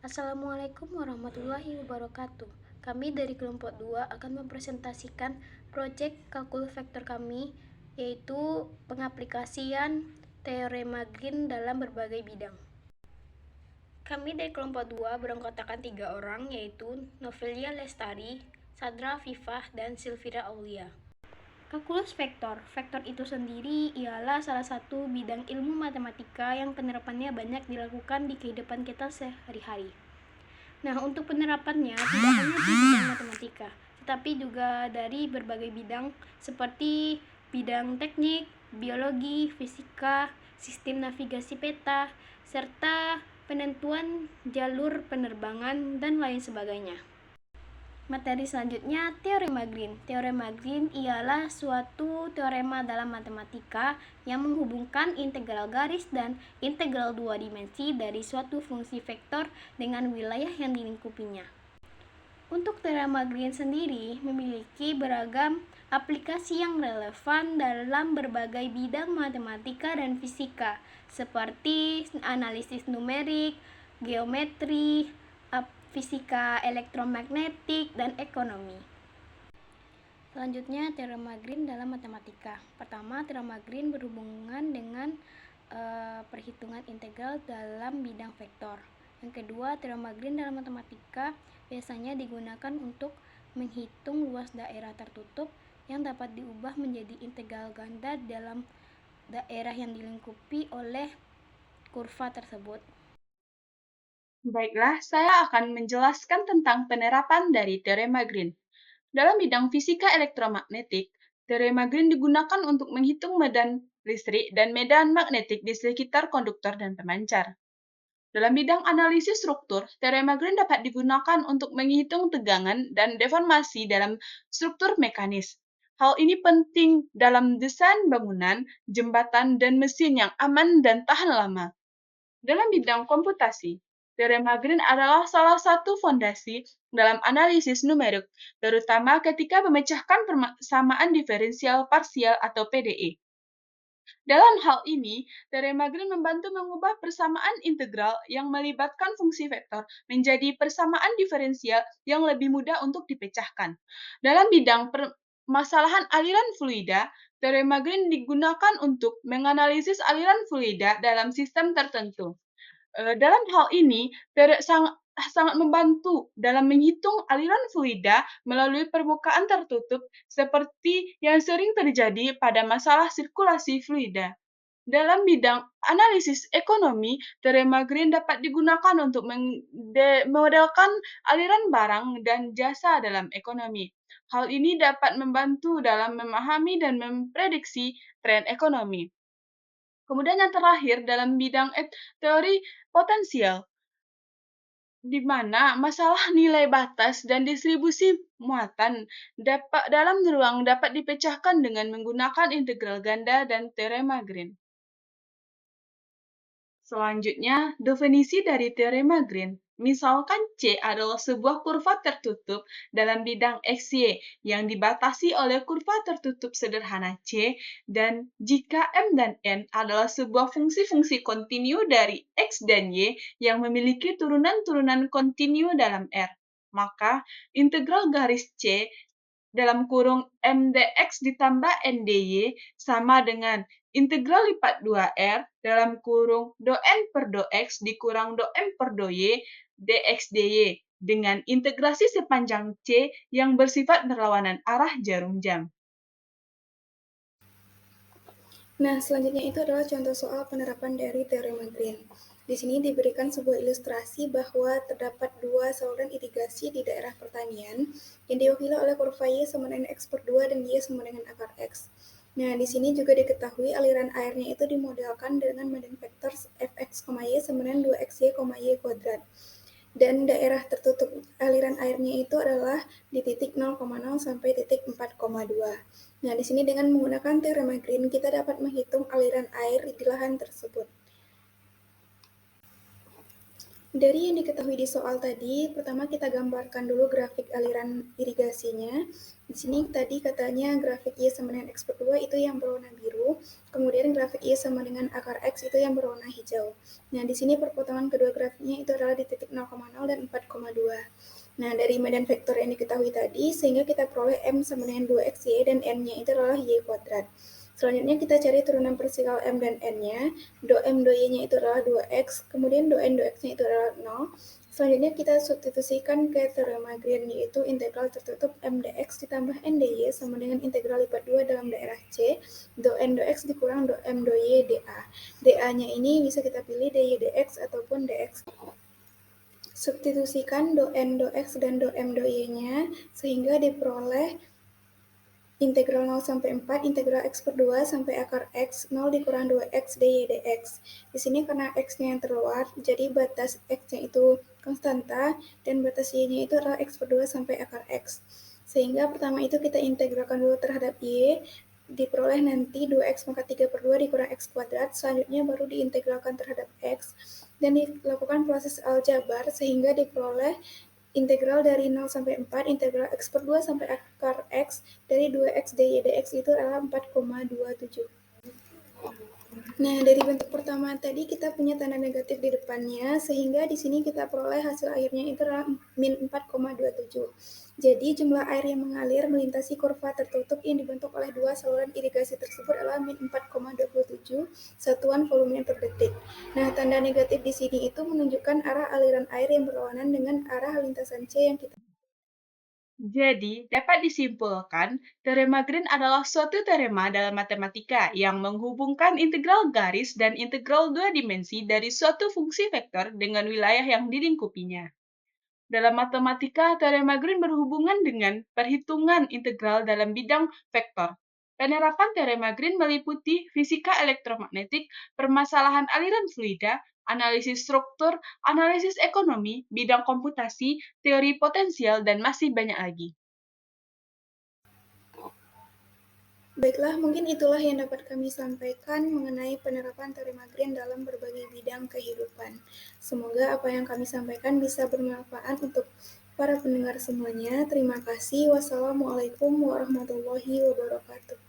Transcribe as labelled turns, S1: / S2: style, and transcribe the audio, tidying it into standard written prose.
S1: Assalamualaikum warahmatullahi wabarakatuh. Kami dari kelompok 2 akan mempresentasikan proyek kalkulus vektor kami, yaitu pengaplikasian teorema Green dalam berbagai bidang. Kami dari kelompok 2 beranggotakan 3 orang, yaitu Novelia Lestari, Sadra Afifah, dan Silvira Aulia. Kalkulus vektor. Vektor itu sendiri ialah salah satu bidang ilmu matematika yang penerapannya banyak dilakukan di kehidupan kita sehari-hari. Nah, untuk penerapannya tidak hanya di bidang matematika, tetapi juga dari berbagai bidang seperti bidang teknik, biologi, fisika, sistem navigasi peta, serta penentuan jalur penerbangan dan lain sebagainya. Materi selanjutnya, teorema Green. Teorema Green ialah suatu teorema dalam matematika yang menghubungkan integral garis dan integral dua dimensi dari suatu fungsi vektor dengan wilayah yang dilingkupinya. Untuk teorema Green sendiri memiliki beragam aplikasi yang relevan dalam berbagai bidang matematika dan fisika, seperti analisis numerik, geometri, fisika elektromagnetik, dan ekonomi. Selanjutnya, teorema Green dalam matematika. Pertama, teorema Green berhubungan dengan perhitungan integral dalam bidang vektor. Yang kedua, teorema Green dalam matematika biasanya digunakan untuk menghitung luas daerah tertutup yang dapat diubah menjadi integral ganda dalam daerah yang dilingkupi oleh kurva tersebut.
S2: Baiklah, saya akan menjelaskan tentang penerapan dari teorema Green. Dalam bidang fisika elektromagnetik, teorema Green digunakan untuk menghitung medan listrik dan medan magnetik di sekitar konduktor dan pemancar. Dalam bidang analisis struktur, teorema Green dapat digunakan untuk menghitung tegangan dan deformasi dalam struktur mekanis. Hal ini penting dalam desain bangunan, jembatan, dan mesin yang aman dan tahan lama. Dalam bidang komputasi, teorema Green adalah salah satu fondasi dalam analisis numerik, terutama ketika memecahkan persamaan diferensial parsial atau PDE. Dalam hal ini, teorema Green membantu mengubah persamaan integral yang melibatkan fungsi vektor menjadi persamaan diferensial yang lebih mudah untuk dipecahkan. Dalam bidang permasalahan aliran fluida, teorema Green digunakan untuk menganalisis aliran fluida dalam sistem tertentu. Dalam hal ini, sangat membantu dalam menghitung aliran fluida melalui permukaan tertutup seperti yang sering terjadi pada masalah sirkulasi fluida. Dalam bidang analisis ekonomi, teorema Green dapat digunakan untuk memodelkan aliran barang dan jasa dalam ekonomi. Hal ini dapat membantu dalam memahami dan memprediksi tren ekonomi. Kemudian yang terakhir dalam bidang teori potensial, di mana masalah nilai batas dan distribusi muatan dalam ruang dapat dipecahkan dengan menggunakan integral ganda dan teorema Green. Selanjutnya, definisi dari teorema Green. Misalkan C adalah sebuah kurva tertutup dalam bidang XY yang dibatasi oleh kurva tertutup sederhana C, dan jika M dan N adalah sebuah fungsi-fungsi kontinu dari X dan Y yang memiliki turunan-turunan kontinu dalam R, maka integral garis C dalam kurung MDX ditambah NDY sama dengan integral lipat 2R dalam kurung do N per do X dikurang do M per do Y dx dy dengan integrasi sepanjang C yang bersifat berlawanan arah jarum jam.
S3: Nah, selanjutnya itu adalah contoh soal penerapan dari teorema Green. Di sini diberikan sebuah ilustrasi bahwa terdapat dua saluran irigasi di daerah pertanian yang diwakili oleh kurva Y sama dengan X per 2 dan Y sama dengan akar X. Nah, di sini juga diketahui aliran airnya itu dimodelkan dengan medan vektor Fx, Y sama dengan 2xy, Y kuadrat. Dan daerah tertutup aliran airnya itu adalah di titik 0,0 sampai titik 4,2. Nah, di sini dengan menggunakan teorema Green, kita dapat menghitung aliran air di lahan tersebut. Dari yang diketahui di soal tadi, pertama kita gambarkan dulu grafik aliran irigasinya. Di sini tadi katanya grafik Y sama dengan X per 2 itu yang berwarna biru, kemudian grafik Y sama dengan akar X itu yang berwarna hijau. Nah, di sini perpotongan kedua grafiknya itu adalah di titik 0,0 dan 4,2. Nah, dari medan vektor yang diketahui tadi, sehingga kita peroleh M sama dengan 2XY dan N-nya itu adalah Y kuadrat. Selanjutnya kita cari turunan persikal M dan N-nya. Do M do Y-nya itu adalah 2X, kemudian do N do X-nya itu adalah 0. Selanjutnya kita substitusikan ke teorema Green, yaitu integral tertutup M dx ditambah N dy sama dengan integral lipat 2 dalam daerah C, do N do X dikurang do M do Y dA. dA-nya ini bisa kita pilih dy dx ataupun dx. Substitusikan do N do X dan do M do Y-nya, sehingga diperoleh integral 0 sampai 4, integral X per 2 sampai akar X, 0 dikurang 2X dy dx. Di sini karena X-nya yang terluar, jadi batas X-nya itu konstanta, dan batas Y-nya itu adalah X per 2 sampai akar X. Sehingga pertama itu kita integralkan dulu terhadap Y, diperoleh nanti 2X maka 3 per 2 dikurang X kuadrat, selanjutnya baru diintegralkan terhadap X, dan dilakukan proses aljabar sehingga diperoleh integral dari 0 sampai 4, integral X per 2 sampai akar X dari 2X dy dx itu adalah 4,27. Nah, dari bentuk pertama tadi kita punya tanda negatif di depannya, sehingga di sini kita peroleh hasil akhirnya itu adalah min 4,27. Jadi, jumlah air yang mengalir melintasi kurva tertutup yang dibentuk oleh dua saluran irigasi tersebut adalah min 4,27 satuan volume per detik. Nah, tanda negatif di sini itu menunjukkan arah aliran air yang berlawanan dengan arah lintasan C yang kita.
S2: Jadi, dapat disimpulkan, teorema Green adalah suatu teorema dalam matematika yang menghubungkan integral garis dan integral dua dimensi dari suatu fungsi vektor dengan wilayah yang dilingkupinya. Dalam matematika, teorema Green berhubungan dengan perhitungan integral dalam bidang vektor. Penerapan teorema Green meliputi fisika elektromagnetik, permasalahan aliran fluida, analisis struktur, analisis ekonomi, bidang komputasi, teori potensial, dan masih banyak lagi.
S3: Baiklah, mungkin itulah yang dapat kami sampaikan mengenai penerapan teorema Green dalam berbagai bidang kehidupan. Semoga apa yang kami sampaikan bisa bermanfaat untuk para pendengar semuanya. Terima kasih. Wassalamualaikum warahmatullahi wabarakatuh.